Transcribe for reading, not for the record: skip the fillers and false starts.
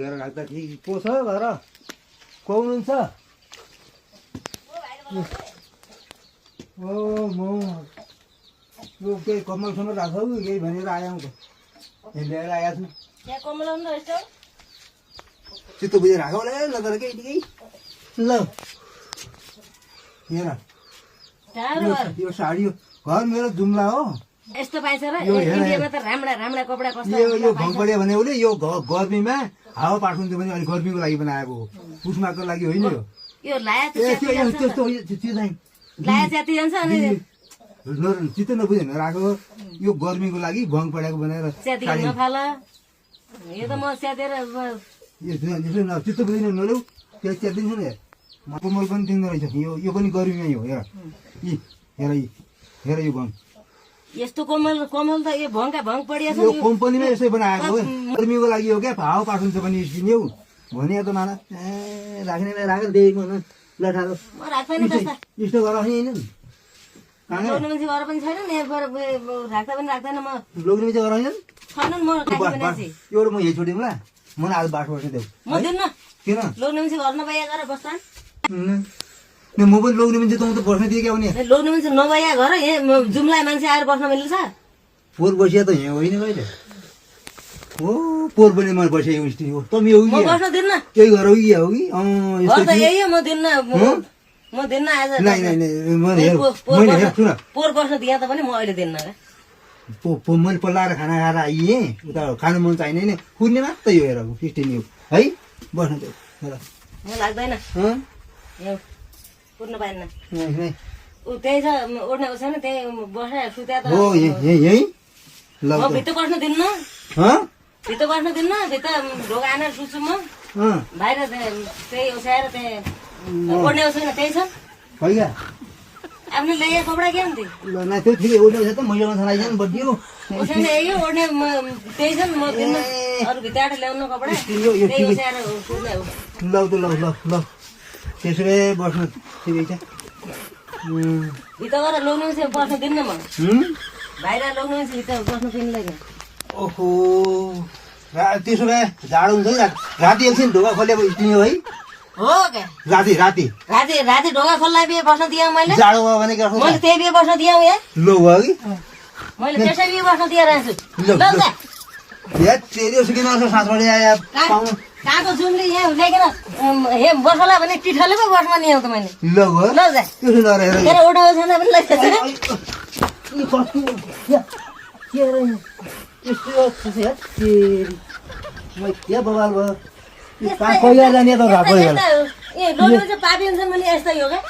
घर राख्दा ठिक को छ घर को हुनुहुन्छ ओ म यो केही कमलसम्म राखौ केही भनेर आएँ ल्याएर आएको छु यहाँ कमलाउनु रहेछ चित्त बुझेर राखौ ल तर केही ल हेर यो साडी घर मेरो जुम्ला हो यस्तो पाइन्छ र इन्डियामा त राम्रा राम्रा कपडा कस्तो यो भङ पऱ्यो भने उसले यो गर्मीमा हावा पाठुन्थ्यो भने अहिले गर्मीको लागि बनाएको हो पुसमाको लागि होइन यो लाया त्यस्तो लाया च्याति जान्छ अनि चित्त नबुझेन राखेको यो गर्मीको लागि भङ परेको बनाएर च्याति नफाल यो त म च्यातेर चित्त बुझेन नलौ त्यो च्यातिन्छ नि कोमल पनि तिम्रो रहेछ यो पनि गर्मीमै हो हेर यी हेर हेर यो भङ यस्तो कोमल कोमल त यो भङका भङ पडिया छ यो कम्पनीमा यसै बनाएको हो गर्मीको लागि हो क्या हावा पाठुन्छ पनि निस्किने हौ भने त मान राख्नेलाई राखेर दिएको न ल ठाडो म राख्दैन त्यस्ता यस्तो गरेर होइन लोग्ने मान्छे घर पनि छैन नि राख्दा पनि राख्दैन म लोग्ने मान्छे गरेर होइन छैन म राख्दिनँ मान्छे एउटा म यही छोडिदिउँ ल मलाई आज बाटो बस्नु देऊ म दिन्न किन लोग्ने मान्छे घर नभए गरेर बस्छन् म पनि लोग्ने मान्छे त म त बस्न दिएँ क्या भने लोग्ने मान्छे नभए घर यहाँ जुम्ला मान्छे आएर बस्न मिल्छ पोहोर बसिया त यहाँ होइन कहिले हो पोहोर पनि मैले बसेँ यो स्थिति हो तँ यो म बस्न दिन्न त्यही घर हो कि हो कि घर त यही हो म दिन्न म दिन्न आज पोहोर बस्न दिए त पनि म अहिले दिन्न मैले पल्लाएर खाना खाएर आइएँ उता खानु मन चाहिने नि कुर्ने मात्रै यो हेर 15 यो है बस्न देऊ म लाग्दैन कुर्न पाएन ऊ त्यही छ ओड्ने छैन त्यही बसेर सुत्या त हो यही ल म भित्र बस्न दिन्न भित्र बस्न दिन्न भित्र ढोका आनेर सुत्छु म बाहिर त्यही ओछ्याएर त्यही ओड्ने छैन त्यही छ होइन आफ्नो ल्याए कपडा के हुन्थ्यो ल न त्यो ठिकै ओड्ने छ त मैले माछा लगाइजानु बडियो ओछ्याएर यही ओड्ने त्यही छ म दिन्न अरू भित्रबाट ल्याउनु कपडा त्यही ओछ्याएर सुत्ने हो ल त ल त्यसो भए बस्नु ठिकै छ भित्र गएर लोग्ने मान्छे बस्न दिन्न म बाहिर लोग्ने मान्छे भित्र बस्न दिँदैन ओहो त्यसो भए जाडो हुन्छ है राति एकछिन ढोका खोलेको स्टिङ हो है हो क्या राति राति राति राति ढोका खोल्ला बिहे बस्न दिएँ मैले जाडो भयो भने मैले त्यही बिहे बस्न दिएँ यहाँ लो भयो कि मैले त्यसै बिहे बस्न दिएर छु या तेरो सुकिन साथबाट आया पाउनु कहाँको जुनले यहाँ ल्याइकन हे बसला भने टिठले पो बसमा नि आउँछ मैले ल गयो ल जा त्यसो नरहेर तेरो ओडा छैन पनि लैजान्छ के कस्तो के रे यस्तो छ तेरी म के बवाल भयो कहाँ कहिले जाने त राखो ए लोग्ने चाहिँ पापी हुन्छ मैले यस्तै हो क्या